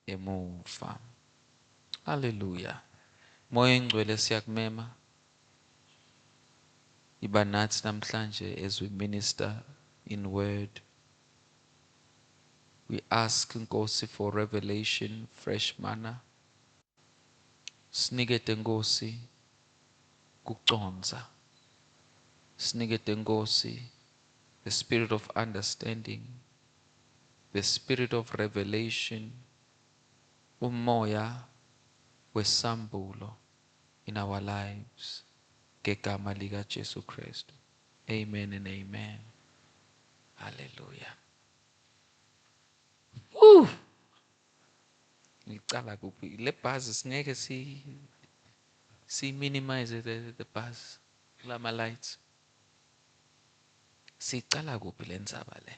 emuva. Hallelujah. Moya engcwele siyakumema. Iba nathi namhlanje as we minister in word. We ask Nkosi for revelation, fresh manna. Sinikete Nkosi kuconza. Sinikete Nkosi the spirit of understanding, the spirit of revelation, umoya wesambulo in our lives. Ngegama lika Jesu Kristu. Amen and amen. Hallelujah. Woo! Ngicala kuphi le bus singeke si minimize the bus lama lights. Sicala kuphi lendzaba le?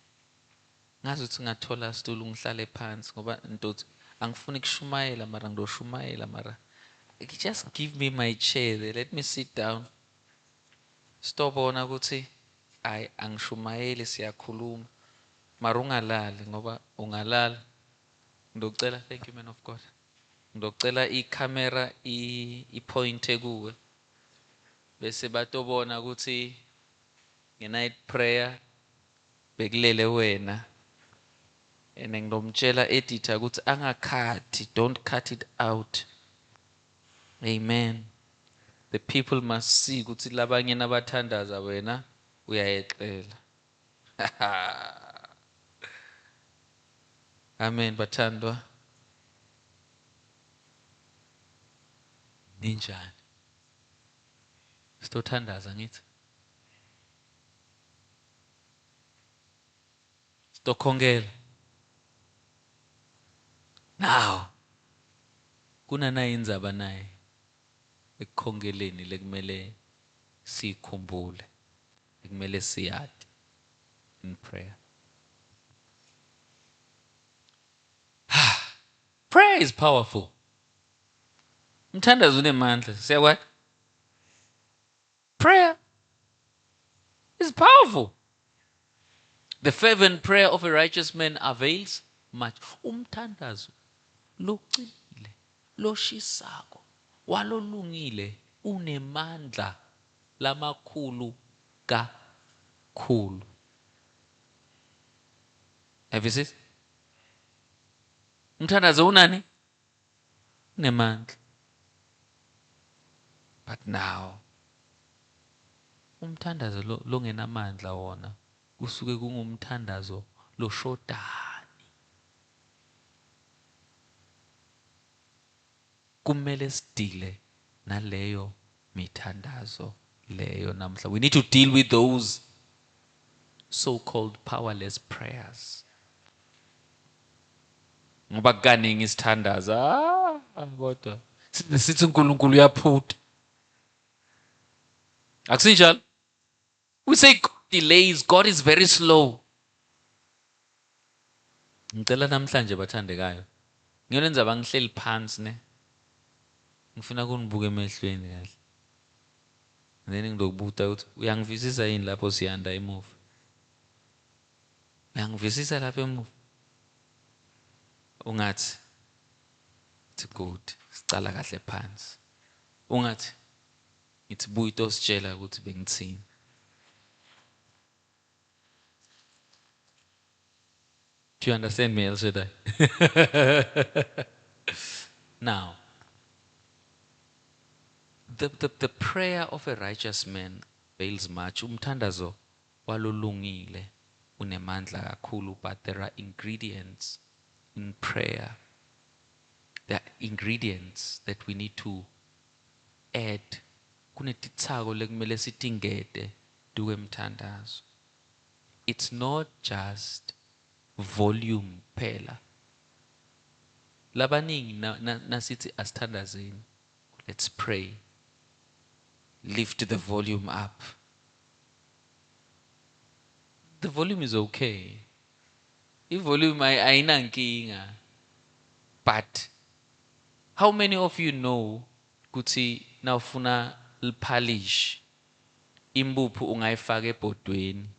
Ngazi ukuthi ngathola isitulo ngihlale phansi ngoba ntothi angifuni kushumayela mara ngidoshumayela mara just give me my chair there, let me sit down. Sitobona ukuthi hayi angishumayeli siyakhuluma mara ungalali ngoba ungalala ngidocela. Thank you man of God. Ngidocela icamera ipointe kuwe bese batobona ukuthi nge-night prayer bekulele wena. And ngizomtshela editor ukuthi angakhathi, don't cut it out. Amen. The people must see ukuthi labanye nabathandaza wena uyayexela. Amen bathandwa. Ninjani? Sitothandaza ngithi. Sitokhongela. Now kunanayo indzaba naye ekukhongeleni lekumele sikhumbule, lekumele siyade in prayer. Prayer is powerful. Umthandazo unemandla. Siyakwazi? Prayer is powerful. The fervent prayer of a righteous man avails much. Umthandazo locile, loshisako, walolungile unemandla lamakhulu kakhulu. Have you seen? Umthandazo unani? Unemandla. But now umthandazo longenamandla wona kusuke kungumthandazo loshodani. Kumele sidile naleyo mithandazo leyo namhla. We need to deal with those so-called powerless prayers. Ngoba kaningi isithandaza kodwa sithi uNkulunkulu uyaphutha. Akusinjalo? We say God delays, God is very slow. Ngicela namhlanje bathandekayo. Ngiyolenza bangihleli phansi ne. Ngifuna ukunibuka emehlweni kahle. Then ngizokubuta ukuthi uyangivisisa yini lapho siyanda emuva? Uyangivisisa lapho emuva? Ungathi it's good. Sicala kahle phansi. Ungathi ngithi buya itositshela ukuthi bengithini. Do you understand me, El Shaddai? Now, the prayer of a righteous man avails much. Umthandazo walolungile unemandla kakhulu, but there are ingredients in prayer. There are ingredients that we need to add. Kunetitsako lekumele sitingete duke mthandazo. It's not just volume phela. Labaningi nasithi asithandazeni. Let's pray. Lift the volume up. The volume is okay. If volume ayinankinga. But how many of you know ukuthi nawufuna liphalish impuphu ungayifaka ebhodweni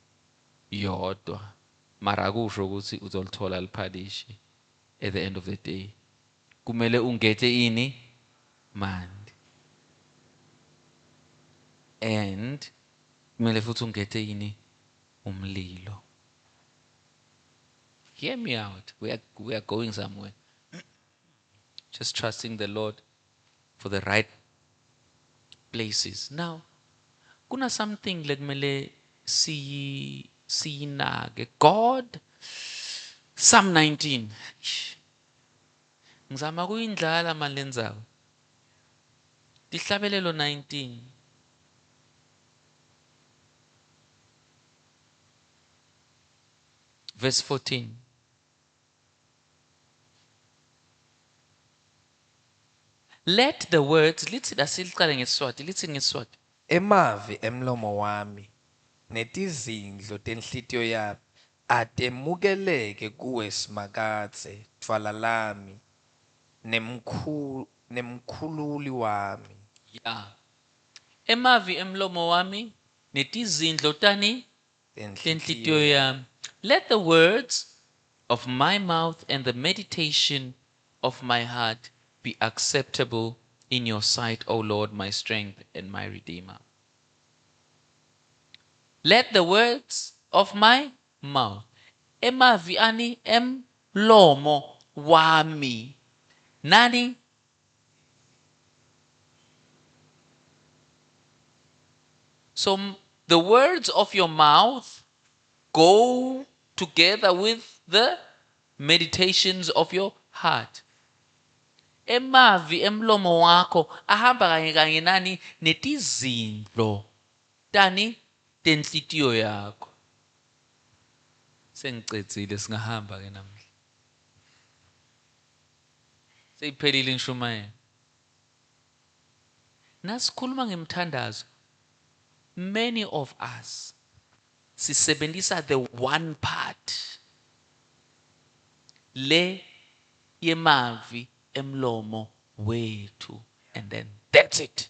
yodwa mara kusho ukuthi uzolithola liphalishi at the end of the day? kumele ungethe ini mandi, and kumele futhi ungethe ini umlilo. Hear me out. We are going somewhere. Just trusting the Lord for the right places. Now, kuna something lekumele siyinake. God, Psalm 19. Ngizama kuyindlala manje lendzawo. Tihlabelelo 19. Verse 14. Let the words, lithi asiliqale ngeSiswati, lithi ngeSiswati. Emavi emlomo wami netizindlo tenhlitiyo yami atemukeleke kuwe simakatse thwala lami nemkhululi wami. Yeah. Emavi emlomo wami netizindlo tani tenhlitiyo yami. Let the words of my mouth and the meditation of my heart be acceptable in your sight, O Lord, my strength and my redeemer. Let the words of my mouth, emavi ani emlomo wami, nani? So the words of your mouth go together with the meditations of your heart. Emavi emlomo wakho ahamba kanye kanye nani netizindlo tani tenhlitiyo yakho. Sengicedzile singahamba ke namhla. Seyiphelile inshumayelo. Nasikhuluma ngemthandazo, many of us sisebenzisa the one part le yemavi emlomo wethu, and then that's it.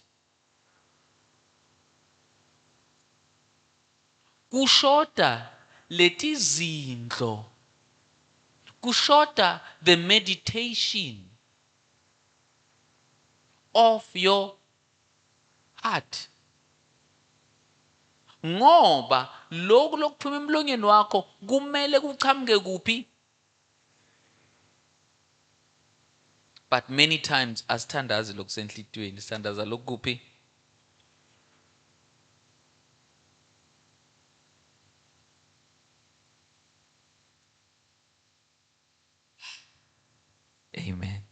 Kushoda letizindlo, kushoda the meditation of your heart. Ngoba lokhu lokuphuma emlonyeni wakho kumele kuchamuke kuphi? But many times asithandazi lokusenhlitweni, sithandaza lokuphi? Amen.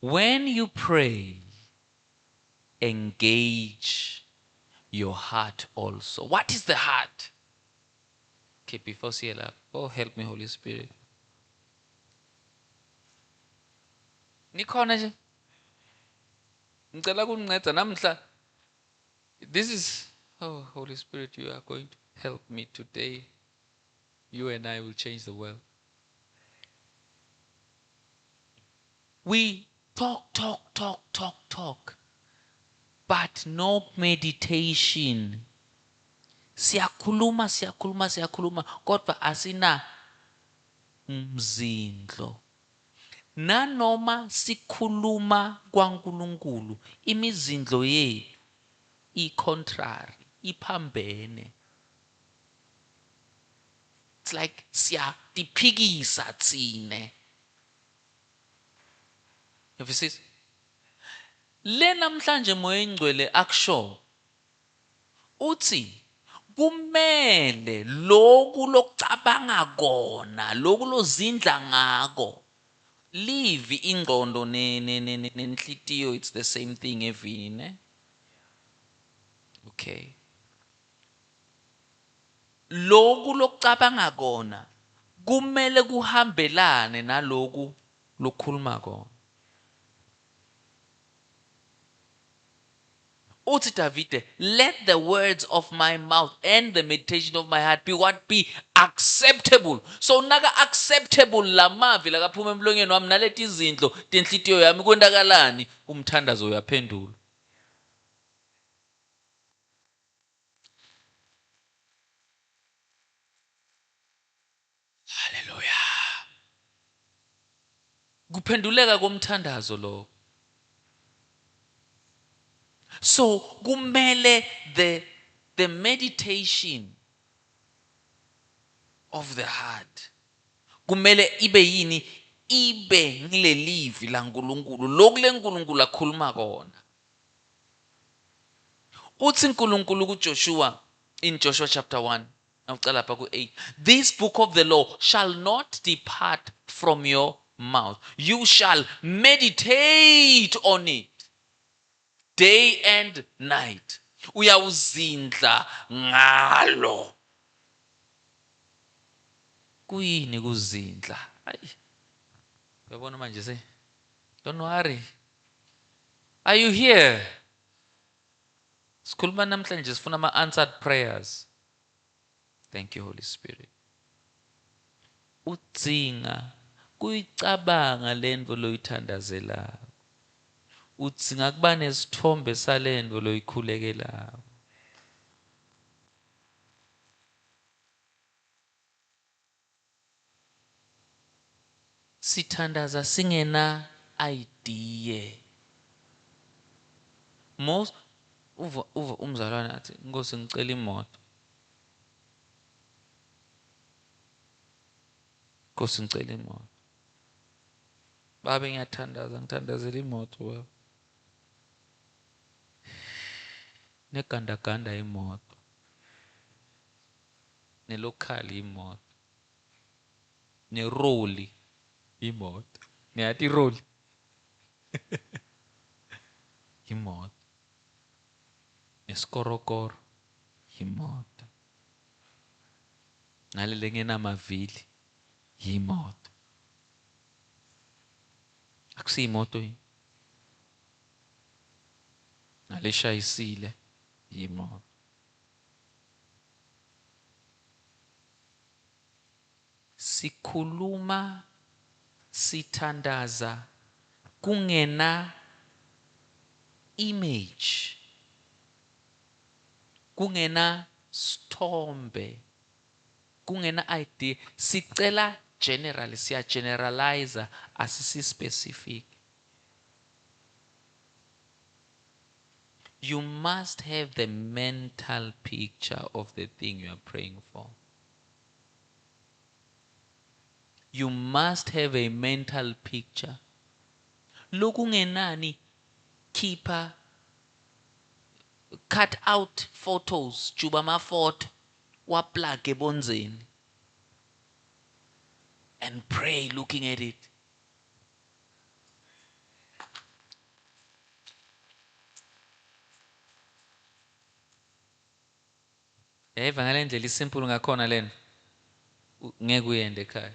When you pray, engage your heart also. What is the heart? Okay, before CLF. Oh, help me, Holy Spirit. Nikhona nje? Ngicela kunginceda namhla. This is, oh, Holy Spirit, you are going to help me today. You and I will change the world. We talk, but no meditation. Siyakhuluma, kodwa asina mzindlo. Nanoma sikhuluma kwaNkulunkulu, imizindlo yethu i-contrary, iphambene. It's like siyatiphikisa tsine. Have you seen? Le namhlanje moya engcwele akusho uthi kumele lokhu lokucabanga kona, lokhu lozindla ngako, leave ingqondo nenhlitiyo, it's the same thing evini, ne? Okay. Lokhu lokucabanga kona kumele kuhambelane naloku lokukhuluma kona. Uthi Davide, let the words of my mouth and the meditation of my heart be what? Be acceptable. So naka acceptable lamavi lakaphuma emlonyeni wami naleti izindlo tenhlitiyo yami kwendakalani? Umthandazo uyaphendula. Hallelujah. kuphenduleka komthandazo lo. So kumele the meditation of the heart kumele ibe yini, ibe ngilelivi la nkulunkulu lokule nkulunkulu akhuluma kona. Uthi uNkulunkulu kuJoshua in Joshua chapter 1 nawucala lapha ku-8, this book of the law shall not depart from your mouth, you shall meditate on it day and night. Uyawuzindla ngalo. Kuyini kuzindla? Hayi. Uyabona manje se? Don't worry. Are you here? Sikhuluma namhlanje sifuna ama-answered prayers. Thank you, Holy Spirit. Udzinga kuyicabanga lento loyithandazelayo. Udzinga kuba nesithombe salento loyikhulekelayo. Sithandaza singena idea. Most uva umzalwane athi Nkosi ngicela imoto. Nkosi ngicela imoto. Babe ngiyathandaza ngithandazela imoto baba. Negandaganda imoto. Nelokhali imoto. Neroli imoto. Niyathi iroli? Imoto. Nesikorokoro imoto. Nalele ngenamavili imoto. Akusiyimoto yini? Naleshayisile imoto. Sikhuluma sithandaza kungena image, kungena sithombe, kungena idea. Sicela generally, siya generalize, asisi specific. You must have the mental picture of the thing you are praying for. You must have a mental picture. Lokungenani keeper cut out photos, juba photo, wa plug ebonzeni, and pray looking at it. Eva ngale ndlela isimple ngakhona lena ngeke uyende ekhaya.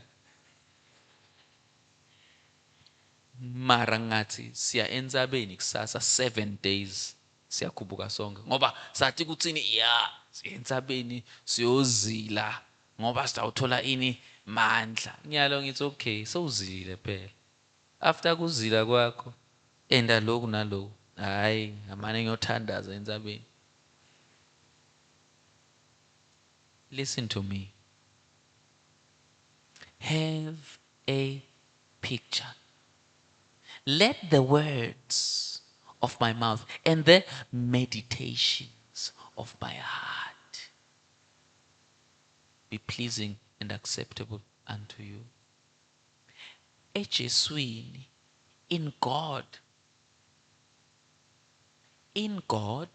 Mara ngathi siya endzabeni kusasa 7 days siyakhubuka sonke ngoba sathi kuthini siya endzabeni siyozila ngoba sitawuthola ini mandla. Ngiyalo ngithi okay sowuzile phela. After kuzila kwakho enda lokhu naloku, hayi ngamane ngiyothandaza endzabeni. Listen to me. Have a picture. Let the words of my mouth and the meditations of my heart be pleasing and acceptable unto you. Ejeswini, in God. In God.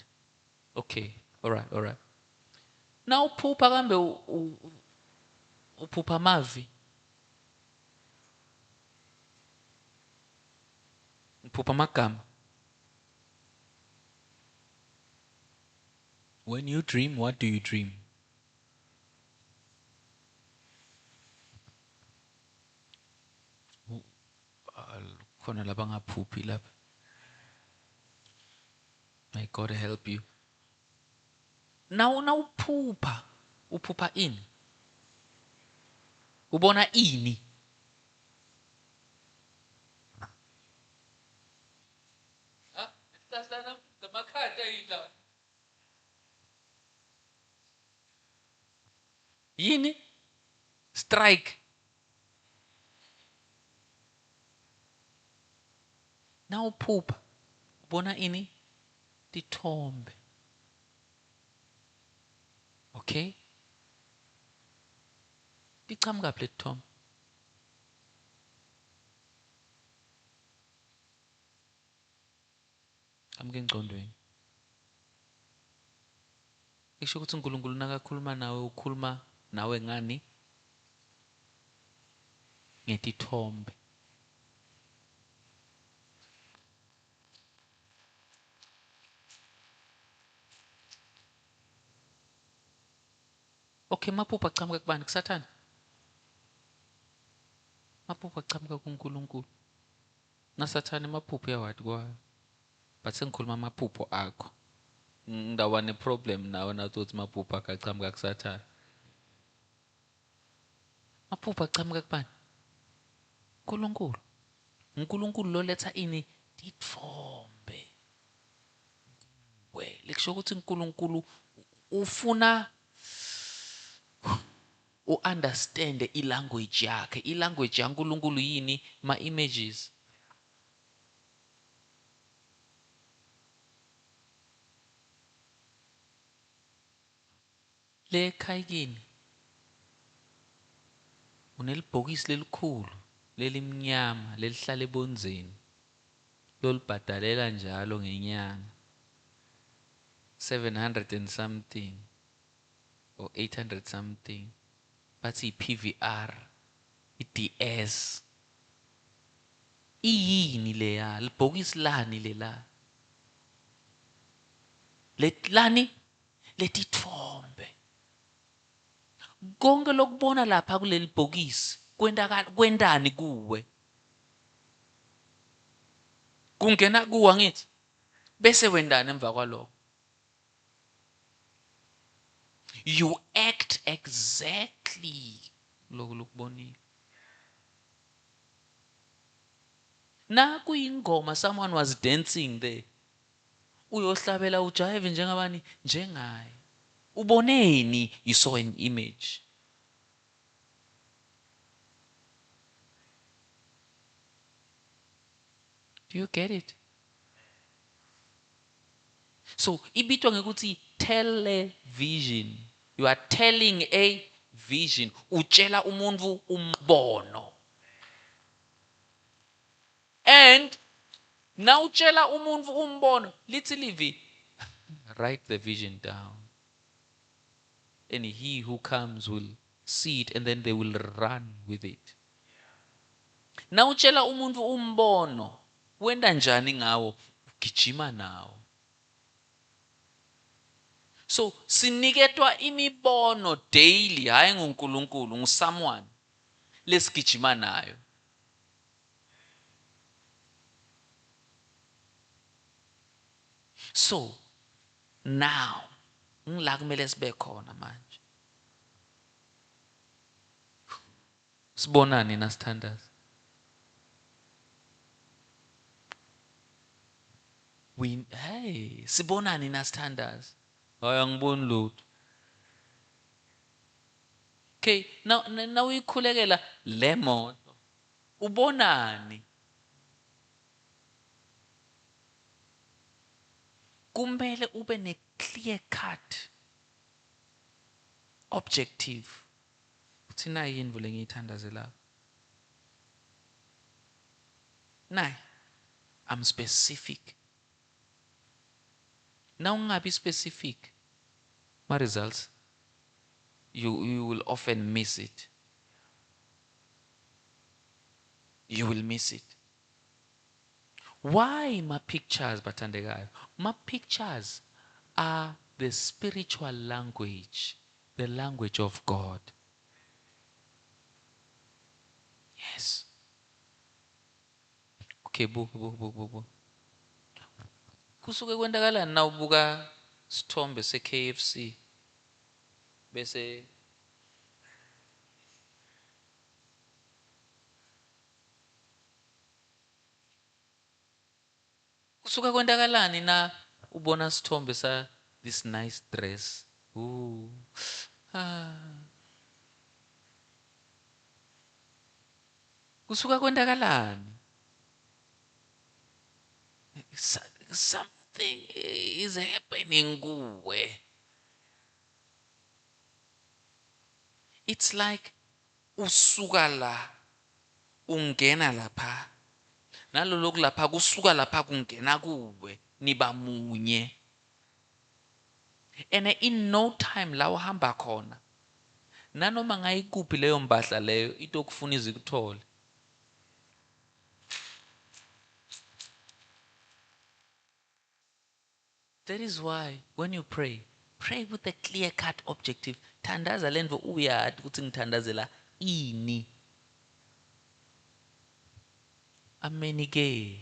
Okay, all right. Now uphupha kambe uphupha mavi. Uphupha magama. When you dream, what do you dream? Khona laba ngaphuphi lapha. May God help you. Now uphupha ini? Ubona ini? Yini? Strike. Nawuphupha ubona ini? Tithombe. Okay? Tichamuka phi lethombe? Amuke engcondweni. Isho ukuthi uNkulunkulu nakakhuluma nawe ukhuluma nawe ngani? Ngetithombe. Okay, maphupha achamuka kubani? Kusathana? Maphupha achamuka kuNkulunkulu. Nasathane maphupho uyawathi kwayo. But sengikhuluma amaphupho akho. Ngidaba ne-problem nawe nathi uthi maphupho akho achamuka kusathane. Maphupho achamuka kubani? uNkulunkulu. uNkulunkulu lo letha ini? Tithombe. Lekusho ukuthi uNkulunkulu ufuna u-understand i-language yakhe. I-language yaNkulunkulu yini? Ma-images. Le ekhayikini unelibhokisi lelikhulu lelimnyama lelihlala ebonzeni lolibhadalela njalo ngenyanga 700 and something or 800 something bathi i-PVR i-DS iyini leya libhokisi lani lela letlani letithombe konke lokubona lapha kuleli bhokisi kwendani kuwe kungena kuwa ngithi bese wendani emva kwalokho you act exactly lokubonile na kuyingoma someone was dancing there uyohlabela ujive njengabani njengaye uboneni you saw an image do you get it so ibitwa ngekuthi television you are telling a vision utshela umuntu umbono and now utshela umuntu umbono lithi livi write the vision down and he who comes will see it and then they will run with it now utshela umuntu umbono wenda njani ngawo ugijima nawo so siniketwa imibono daily hayi nguNkulunkulu ngusomeone lesigijima nayo so now ngila kumele sibe khona manje sibonani nasithandaza sibonani nasithandaza hayi angiboni lutho okay now uyikhulekela le moto ubonani kumele ube ne clear cut objective uthi nayi indvu lengiyithandazelayo nayi I'm specific now ungabi specific my results you will often miss it you will miss it why my pictures bathandekayo my pictures are the spiritual language the language of God yes okay buku kusuke kwendakalani na ubuka sithombe se-KFC bese kusuka kwendakalani na ubona sithombe sa this nice dress kusuka kwendakalani something is happening kuwe. It's like usuka la ungena lapha. Nalolo lapha kusuka lapha kungena kuwe niba munye. And in no time la uhamba khona. Nanoma ngayikuphi leyo mbahla leyo itokufuna izikuthole. That is why when you pray with a clear-cut objective. Thandaza lento uyazi ukuthi ngithandazela ini. Amen ke.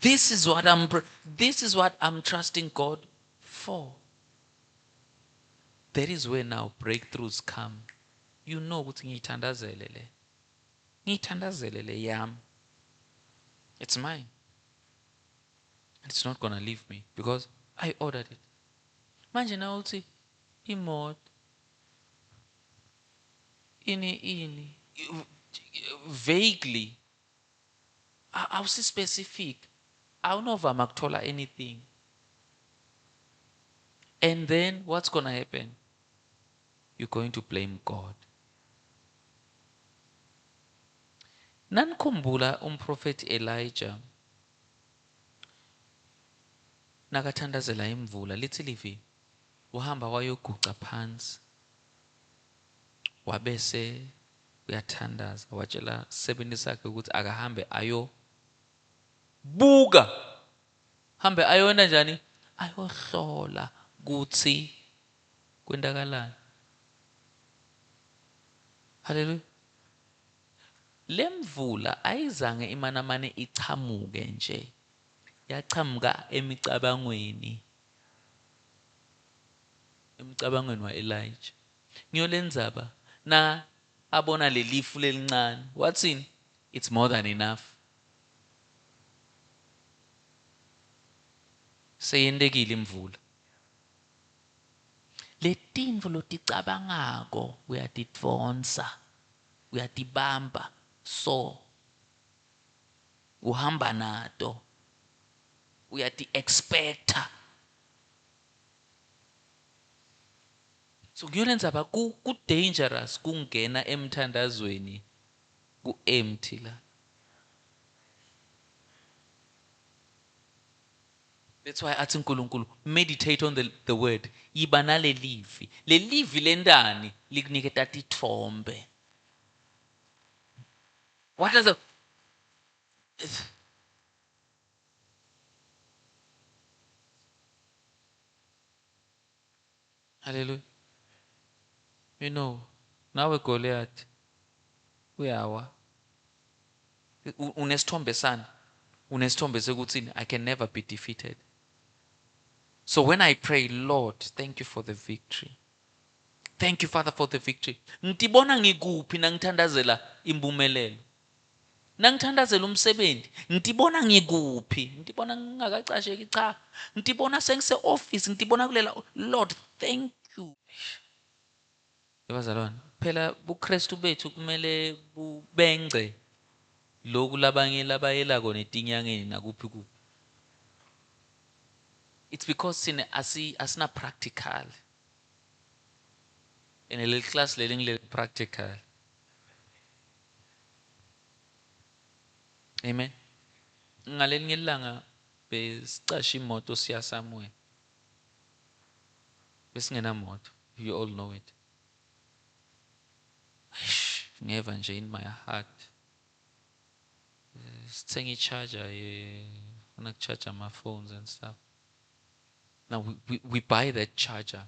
This is what I'm trusting God for. That is where now breakthroughs come. You know ukuthi ngiyithandazele le. Ngiyithandazele le yami. It's mine. And it's not gonna leave me because I ordered it. Manje na uthi imoto ini vaguely awusi specific. Awunovama kuthola anything. And then what's gonna happen? You're going to blame God. Nanikhumbula umprofeti Elijah nakathandazela imvula lithi livi uhamba wayoguca phansi wabese uyathandaza watshela sebenzi sakhe ukuthi akahambe ayo buka hambe ayona njani ayohlola kuthi kwendakalani. Hallelujah. Lemvula ayizange imanamane ichamuke nje. Yachamuka emicabangweni wa Elijah. Ngiyolendzaba na abona lelifu lelincane. Watsini? It's more than enough. Seyendekile imvula. Letinto loticabangako uyatidvonsa, uyatibamba so uhamba nato uyati-expecta. So kuyolendzaba ku-dangerous kungena emthandazweni ku-empty la. That's why athi uNkulunkulu meditate on the word. Iba nale livi. Le livi lendani likuniketa tithombe. What does a Hallelujah. You know, nawe Goliath uyawa. Unesithombe sana. Unesithombe sekuthini I can never be defeated. So when I pray, Lord, thank you for the victory. Thank you, Father, for the victory. Ngitibona ngikuphi nangithandazela impumelelo. Nangithandazela umsebenzi, ngitibona ngikuphi? Ngitibona ngingakacasheki cha. Ngitibona sengise office, ngitibona kulela Lord, thank you. Yabazalwane, phela buKristu bethu kumele bubengce lokhu labanye labayelako netinyangeni nakuphi kuphi. It's because sine asina practical. In a little class learning practical. Amen. Ngalelinye ilanga besicasha imoto siya somewhere. Besingena moto. You all know it. Never nje in my heart. Sithenga i-charger wanna charge my phones and stuff. Now we buy that charger.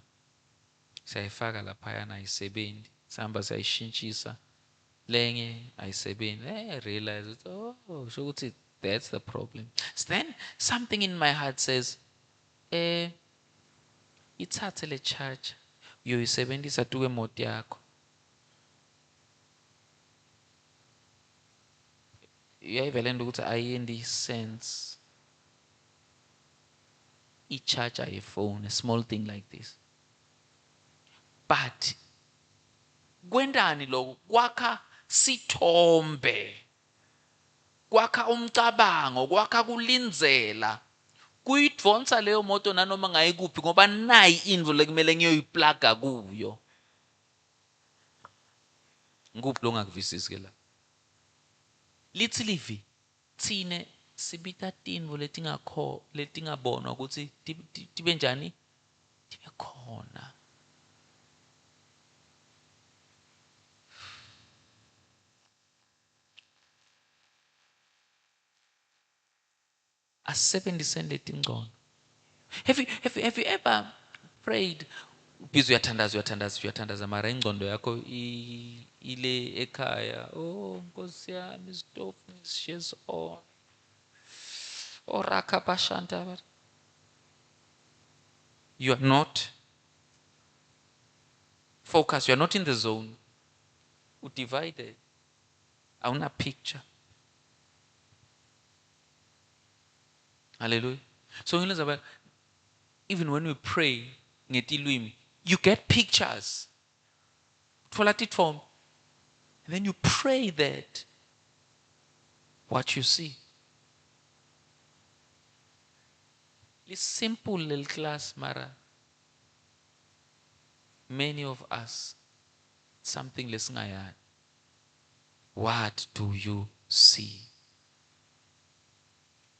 Siyayifaka laphayana ayisebenzi. Sihamba siyayishintshisa. Lenye ayisebenzi. I realize sho ukuthi that's the problem. So then something in my heart says, ithathe le charger uyoyisebenzisa tu emoto yakho. Uyayivela into ukuthi ayendi sense. I-charger phone, a small thing like this. But kwendani lokho kwakha sithombe kwakha umcabango, kwakha kulinzela, kuyidvonsa leyo moto nanoma ngayikuphi ngoba nayi indvo lekumele ngiyoyiplaga kuyo. Nguphi lo ngakuvisisi ke la? Lithi livi tsine sibita tintfo letingabonwa ukuthi tibe njani, tibe khona. Asebenziseni letingcono. Have you ever prayed? Busy uyathandaza mara ingcondo yakho ile ekhaya. Oh Nkosi yami, stop shares on. Oraka bashanta. You are not focused. You are not in the zone. Divided. Awuna picture. Hallelujah. So even when we pray, you get pictures. And then you pray that what you see. It's simple little class, Mara. Many of us, something less ngayan. What do you see?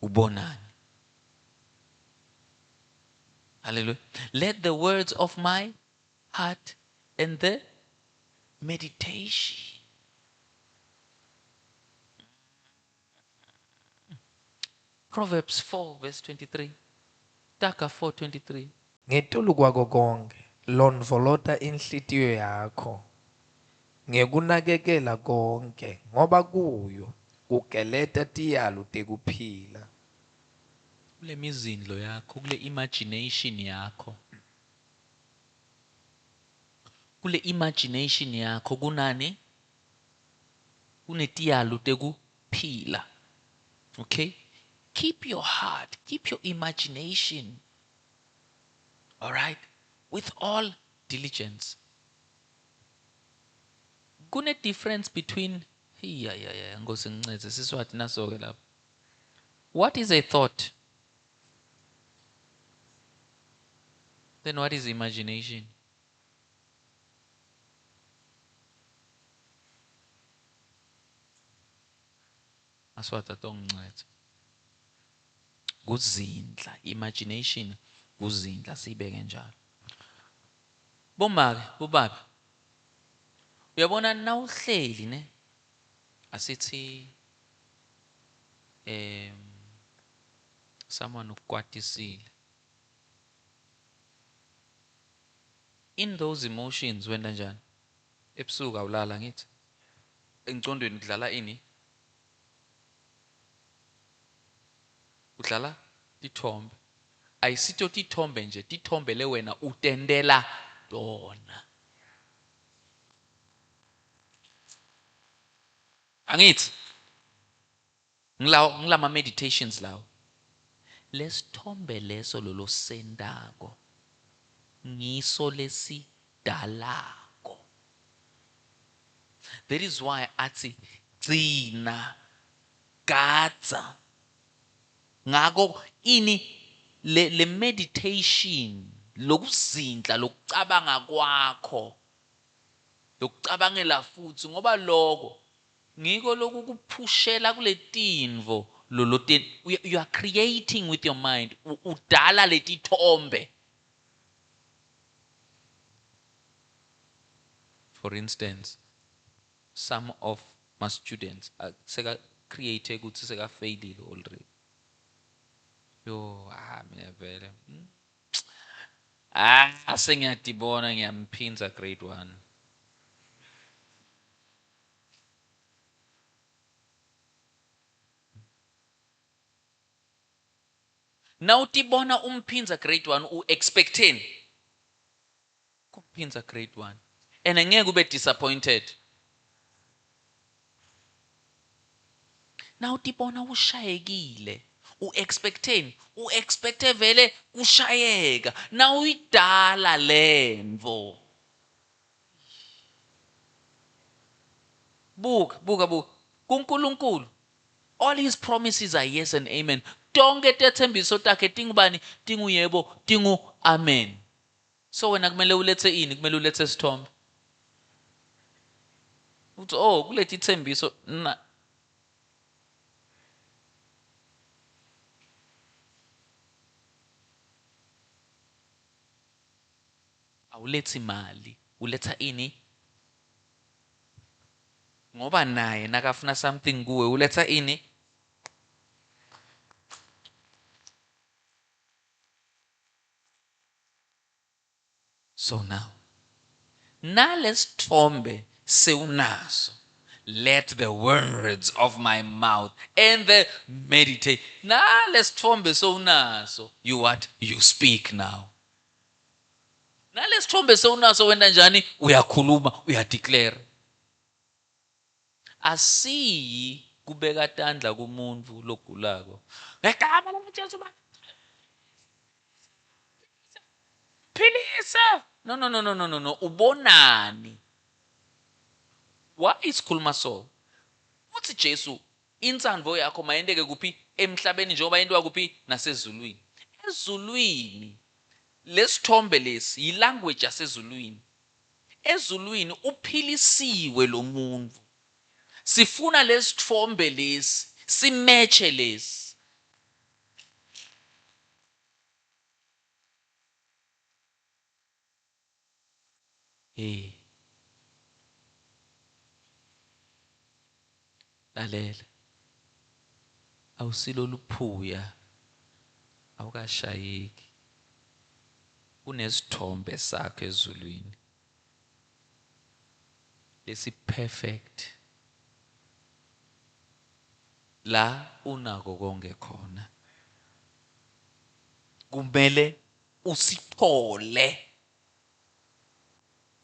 Ubonani. Hallelujah. Let the words of my heart and the meditation. Proverbs 4 verse 23. Taka 4:23. Ngetulu kwako konke londvolota inhlitiyo yakho ngekunakekela konke ngoba kuyo kugeleta tiyalo tekuphila. Kule mizindlo yakho, kule imagination yakho. Kule imagination yakho kunani? Kunetiyalo tekuphila. Okay? Keep your heart, keep your imagination. All right? With all diligence. Kune difference between Ngosi ngincede siswathi naso ke lapha. What is a thought? Then what is imagination? Aswathi atongincede. Kuzindla, imagination kuzindla sibeke njalo. Bomake, bobaba. Uyabona nawuhleli ne? Asithi someone ukwatisile. In those emotions wenda njani? Ebusuku awulala ngithi. Engcondweni kudlala ini? Udlala tithombe. Ayisitho tithombe nje, tithombe le wena utendela tona. Angithi ngilama meditations lawo. Lesithombe leso lolo sendako. Ngiso lesidalako. That is why athi gcina gadza. Ngako ini le meditation lokuzindla lokucabanga kwakho. Lokucabangela futhi ngoba lokho ngiko lokukuphushela kuletinvo you are creating with your mind udala letithombe. For instance, some of my students seka create ukuthi seka failile already. Mina vele sengiyadibona ngiyamphinza grade 1. Now tibona umphinza grade 1 expecting kumphinza grade 1 and angeke ube disappointed. Now tibona ushayekile expecte vele kushayeka. Now idala lemvo. Buka kuNkulunkulu All his promises are yes and amen. Tonke tethembiso takhe tingubani, tinguyebo, tingu amen. So wena kumele ulethe ini? Kumele ulethe isithombe. Uthi kulethi ithembiso awulethi imali, uletha ini? Ngoba naye nakafuna something kuwe uletha ini? So now, nalesithombe sewunaso, let the words of my mouth and the meditate. Nalesithombe sewunaso, you what? You speak now. Nalesithombe sewunaso wena njani? Uyakhuluma, uyadeclare. Asiyi kubeka tandla kumuntu logulako. Ngegama likaJesu philisa. No. Ubonani? Why isikhuluma so? Uthi Jesu, insandvo yakho mayendeke kuphi? Emhlabeni njengoba yenziwa kuphi? Nasezulwini. Ezulwini lesithombe lesi yilanguage yasezulwini. Ezulwini uphilisiwe lo muntu. Sifuna lesithombe lesi simeche lesi. Lalela. Awusilo luphuya. Awukashayeki. Kunesithombe sakho ezulwini. Lesi perfect. La unako konke khona. Kumele usithole.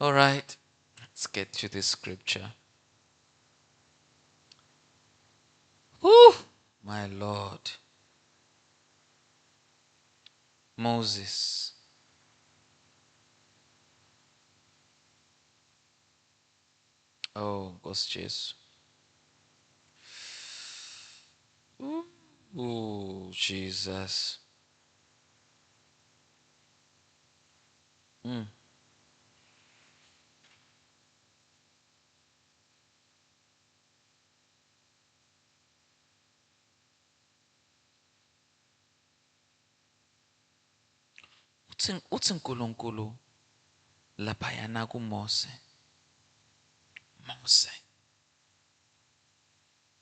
All right. Let's get to this scripture. My Lord. Moses. Nkosi Jesu. Jesus. Uthi uNkulunkulu laphayana kuMose. Mose.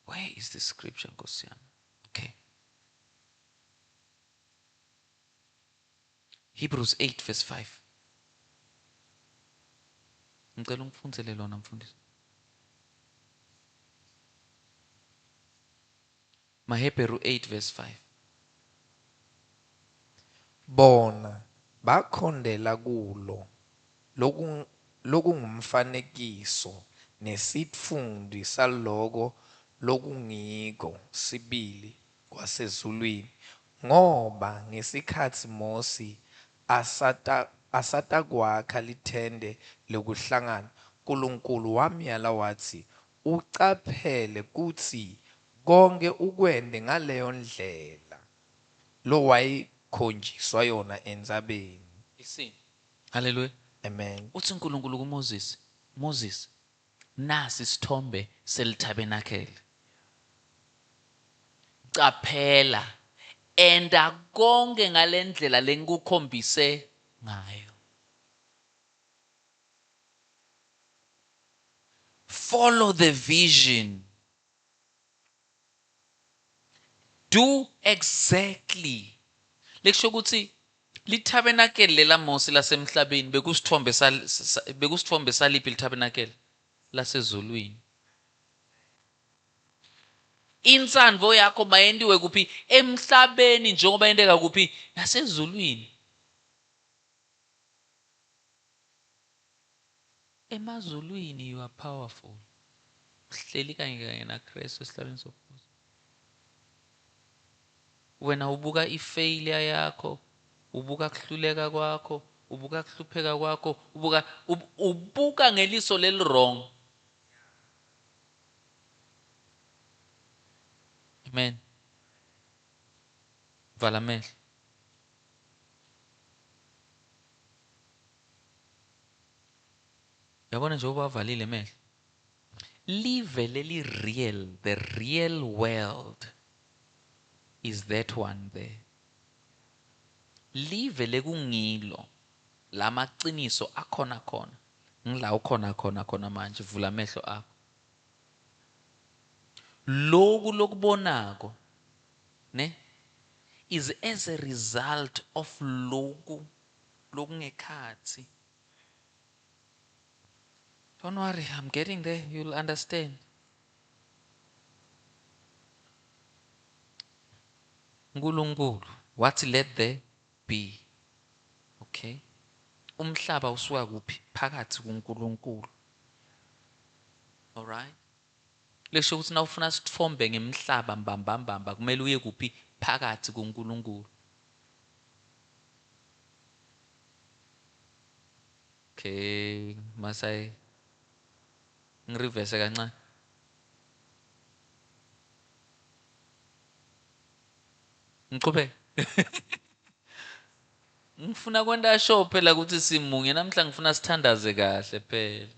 Where is the scripture, Nkosi yami? Okay. Hebrews 8 verse 5. Ngicela ungifundzele lona mfundisi. Mahebheru 8 verse 5. Bona bakhondela kulo lokungumfanekiso nesitfundi saloko lokungiko sibili kwasezulwini, ngoba ngesikhatsi Mose asatakwakha lithente lokuhlangana, uNkulunkulu wamyala watsi ucaphele kutsi konke ukwente ngaleyo ndlela lowayikhonjiswa yona endzabeni. Isini. Hallelujah. Amen. Uthi uNkulunkulu kuMoses, Moses, nasi isithombe selitabernacle. Caphela enda konke ngalendlela lengikukhombise ngayo. Follow the vision. Do exactly. Lekusho ukuthi litabernacle lela Mose lasemhlabeni bekusithombe saliphi litabernacle lasezulwini. Insandvo yakho mayendiwe kuphi? Emhlabeni njengoba yendeka kuphi? Nasezulwini. Emazulwini you are powerful. Uhleli kanye na Kristu esihlabeni sobukhosi. Wena ubuka ifailure yakho, ubuka kuhluleka kwakho, ubuka kuhlupheka kwakho, ubuka ngeliso leli wrong. Amen. Vala amehlo. Yabona nje ubavalile amehlo. Live leli real, the real world is that one there. Live lekungilo lamaqiniso akhona khona. Ngila ukhona khona manje vula amehlo akho. Loku lokubonako ne is as a result of loku lokungekhathi. Don't worry, I'm getting there. You'll understand. Nkulunkulu wathi let there be. Okay? Umhlaba usuka kuphi? Phakathi kuNkulunkulu. All right? Lesho ukuthi na ufuna sithombe ngemhlaba mbambambamba kumele uye kuphi? Phakathi kuNkulunkulu. Okay, masay ngireverse kancane. Ngiqhubeke. Ngifuna kwenda show phela ukuthi simunye namhla ngifuna sithandaze kahle phela.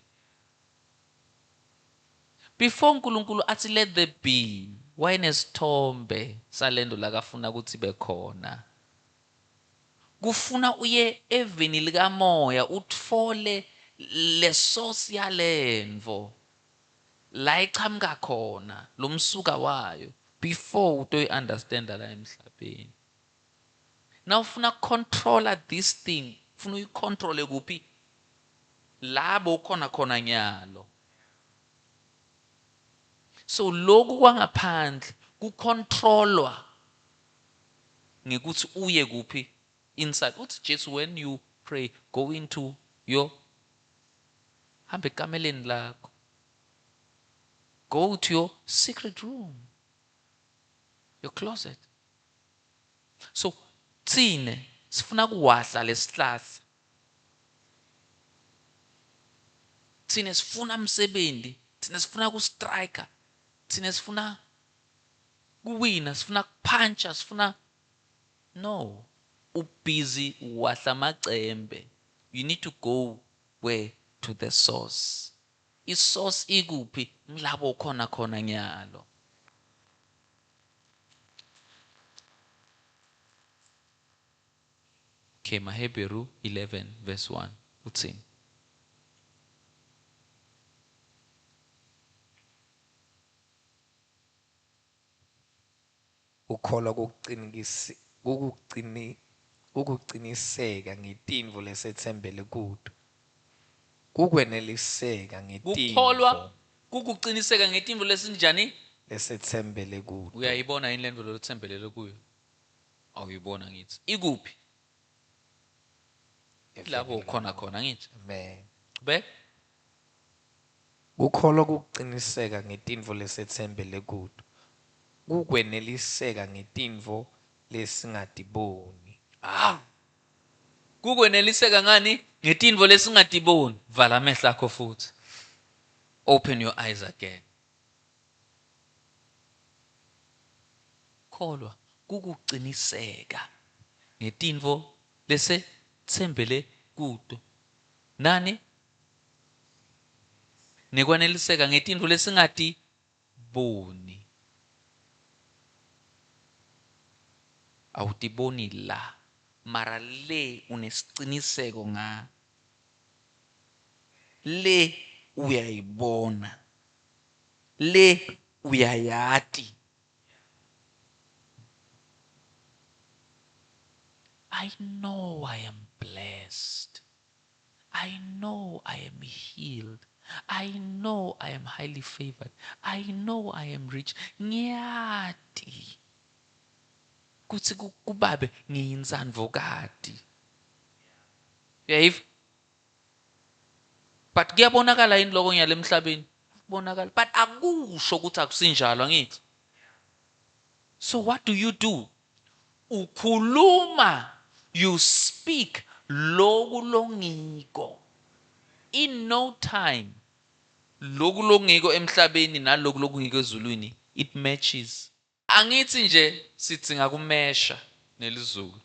Before uNkulunkulu athi let there be, wayenesithombe salendo lakafuna ukuthi bekhona. Kufuna uye eveni likamoya utfole le source yalemvo la ichamuka khona lo msuka wayo before utoyi understand la emhlabeni. Now ufuna controller this thing, ufuna uyicontrole kuphi? Labo khona nyalo. So lokhu kwangaphandle kucontrolwa ngekuthi uye kuphi? Inside. Uthi Jesu when you pray go into your hambe kameleni lakho. Go to your secret room. Your closet. So tsine sifuna kuwahla lesihlahla. Tsine sifuna umsebenzi, tsine sifuna kustrika, tsine sifuna kuwina, sifuna kupuncha, sifuna no. Ubusy wahla amacembe. You need to go where? To the source. Isource ikuphi? Ngilabo khona nyalo. Okay, Mahebheru 11 verse 1. Uthini? ukholwa ukuqiniseka ngetimvo lesethembele kuto. Kukweneliseka Kukholwa ngetimvo kukuqiniseka ngetimvo lesinjani? lesethembele kuto. Uyayibona yini lento lothembelele kuyo? Awuyibona ngithi. Ikuphi? Lapho khona ngithi. Amen. Be? Kukholwa ukuqiniseka ngetimvo lesethembele kuto. Kukweneliseka ngetimvo lesingatiboni. Kukweneliseka ngani? Ngetimvo lesingatiboni. Vala amehlo akho futhi. Open your eyes again. Kholwa kukuqiniseka ngetimvo lesethembele kuto. Nani? Nekwaneliseka ngetimvo lesingatiboni. Awutiboni la. Mara le unesiciniseko nga. Le uyayibona. Le uyayati. I know I am blessed. I know I am healed. I know I am highly favored. I know I am rich. Ngiyati. Kutsi kubabe ngiyintsandvokati. Uyayiva? But kuyabonakala yini lokho ngiyale emhlabeni? Kubonakala. But akusho ukuthi akusinjalo ngithi. So what do? Ukhuluma, you speak loku longiko. In no time, loku longiko emhlabeni naloku longiko ezulwini, it matches. Angithi nje sidzinga kumesha nelizulu.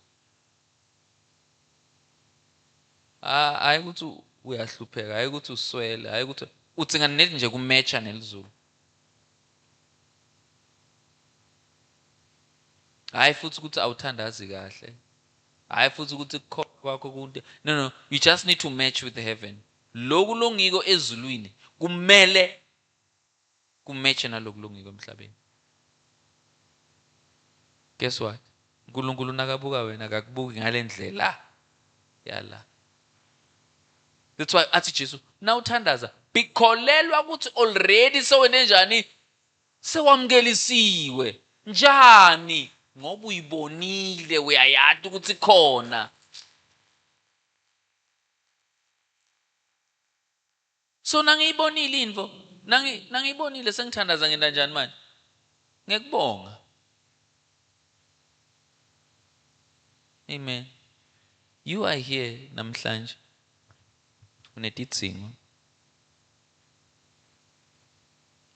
Hayi ukuthi uyahlupheka, hayi ukuthi uswele, hayi ukuthi udzinga net nje kumecha nelizulu. Hayi futhi ukuthi awuthandazi kahle. Hayi futhi ukuthi kwakho kunto. No, you just need to match with heaven. Lokhu longiko ezulwini kumele kumatche nalokhu longiko emhlabeni. Guess what? uNkulunkulu nakabuka wena akakubuki ngalendlela yala. That's why athi Jesu nawuthandaza bikholelwa ukuthi already sewene njani sewamkelisiwe njani ngoba uyibonile uyayati ukuthi khona. So nangiyibonile info nangiyibonile sengithandaza ngenda njani manje ngekubonga. Amen. You are here namhlanje unetidzingo.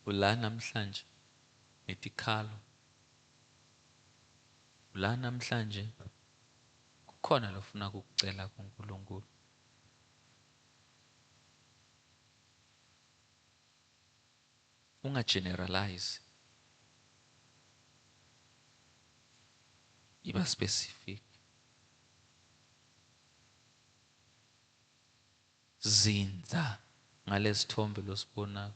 Ula namhlanje netikhalo. Ula namhlanje kukhona lofuna ukukucela kuNkulunkulu. Ungageneralize. Iba specific. Zinza ngalesithombe losibonako.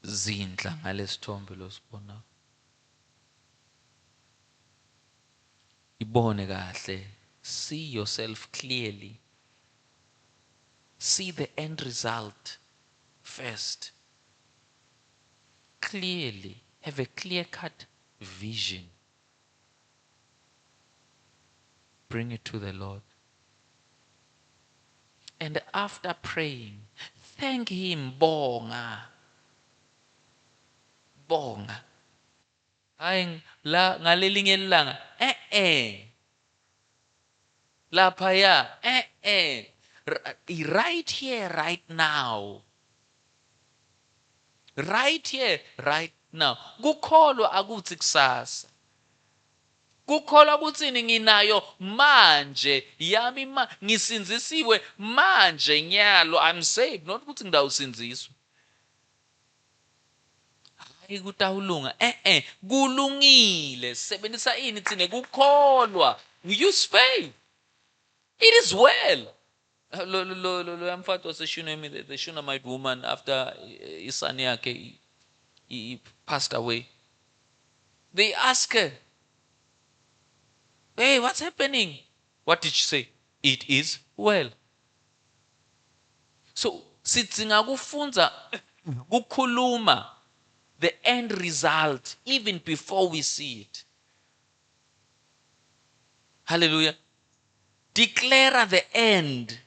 Zindla ngalesithombe losibonako. Ibone kahle. See yourself clearly. See the end result first. Clearly. Have a clear-cut vision. Bring it to the Lord. And after praying, thank Him. Bonga. Bonga. Hayi la ngalelinye ilanga laphaya right here right now. Right here right now. Kukholwa akuthi kusasa. Kukholwa ukuthi nginayo manje yami ngisinzisiwe manje nyalo. I'm saved, not ukuthi ngidawusinziswa. Hayi kutawulunga kulungile. Sebenzisa ini thine kukholwa. Use faith. It is well. Lo yamfati waseshunemi, the Shunammite woman, after isani yakhe he passed away. They ask her, hey, what's happening? What did she say? It is well. So sidzinga kufunza kukhuluma the end result even before we see it. Hallelujah. Declare the end.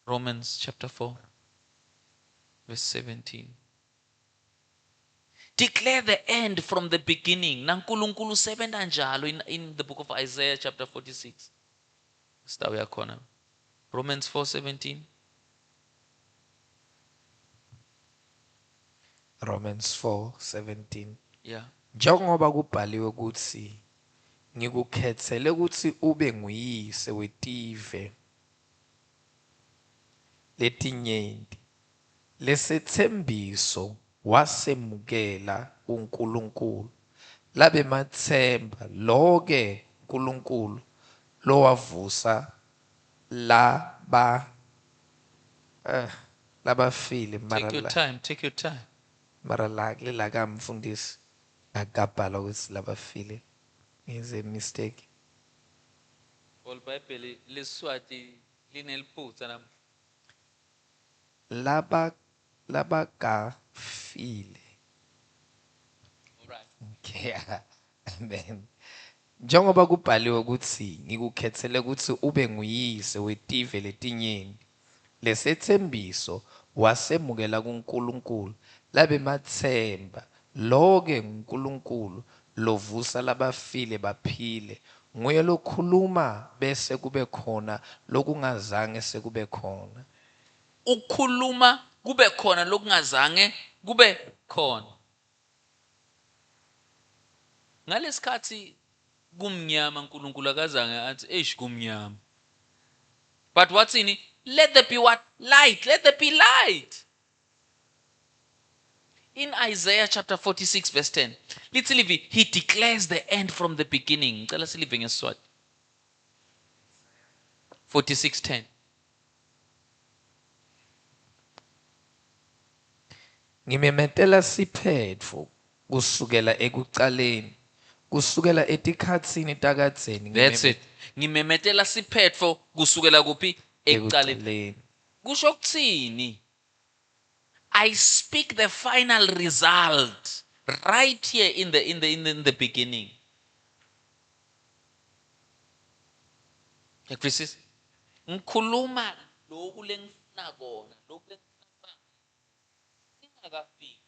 Romans chapter 4, verse 17. Declare the end from the beginning. Nankulunkulu sebenza njalo in the book of Isaiah chapter 46. Stawi yakhona. Romans 4:17. Romans 4:17. Yeah. Njengoba kubhaliwe ukuthi ngikukhethele ukuthi ube nguyise wetive letinyenti lesethembiso wasemukela uNkulunkulu labe mathemba loke uNkulunkulu lowavusa labafile Take your time. Mara la kamfundisi akabhala ukuthi labafile ngize mistake. All Bible leSwati lineliphutha nami. Labakafile. Alright. Okay. Amen. Njengoba kubhaliwe ukuthi ngikukhethele ukuthi ube nguyise wetive letinyenti lesethembiso wasemukela kuNkulunkulu labe mathemba loke uNkulunkulu lovusa labafile baphile nguye lokhuluma bese kube khona lokungazange sekube khona. Ukhuluma kube khona lokungazange kube khona. Ngalesikhathi kumnyama uNkulunkulu akazange athi eish kumnyama. But what's in it? Let there be what? Light. Let there be light. In Isaiah chapter 46 verse 10, literally he declares the end from the beginning. Tell us living a sword. 46:10. Ngimemetela siphetfo kusukela ekucaleni, kusukela etikhatsini takadzeni. That's it. Ngimemetela siphetfo kusukela kuphi? Ekucaleni. Kusho ukuthini? I speak the final result right here in the beginning. Ekwisisi? Ngikhuluma lokhu lengifuna kona, lokhu lengifuna ingakafiki.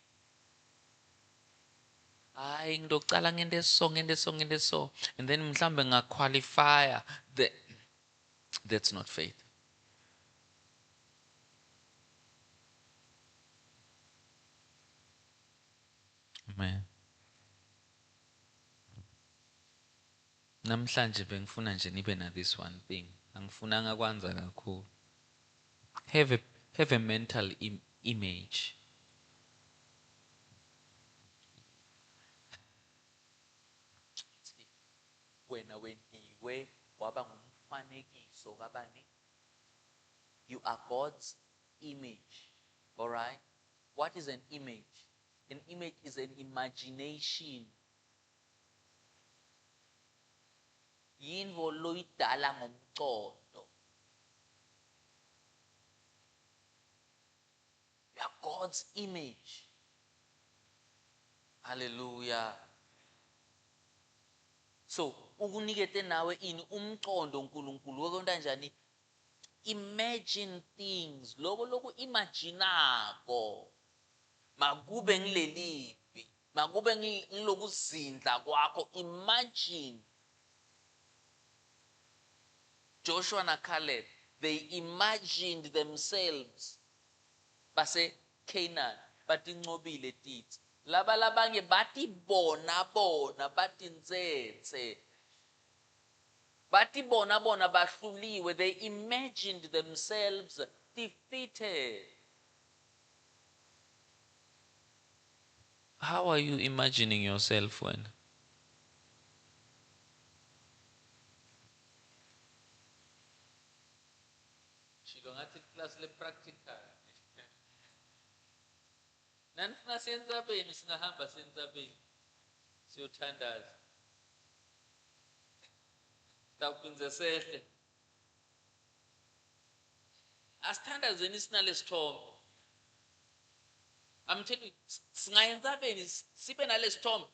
Hayi ngidocala ngento eso and then mhlambe ngaqualifya. That's not faith. Amen. Namhlanje bengifuna nje nibe na this one thing. Angifunanga kwanza kakhulu. Have a mental image. Wena weniwe waba ngumfanekiso kabani? You are God's image. All right? What is an image? An image is an imagination. Yinvo loyidala ngomqondo. You are God's image. Hallelujah. So, ukunikete nawe ini umqondo uNkulunkulu wekonta njani? Imagine things. Lokho imaginako. Makube ngilelibi. Makube ngilokuzindla kwakho. Imagine. Joshua and Caleb, they imagined themselves base Canaan, bathi ncobile tithi. Labanye bathi bona bathi ntsetse. Bathi bona bahluliwe. They imagined themselves defeated. How are you imagining yourself when? Ngathi class le practical. Nanifuna sentsabeni singahamba sentsabeni. Siyothandaza. Takwinze sehle. Asithandazeni sinalesithombe. I'm telling you, singayentsabeni sibe nalesithombe.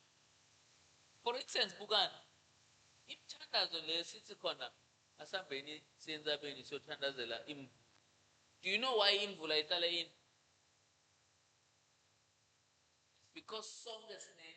For instance, bukani. Imthandazo le sithi khona asambeni sentsabeni siyothandazela imvu. Do you know why imvula ihlala yini? Because sonke sine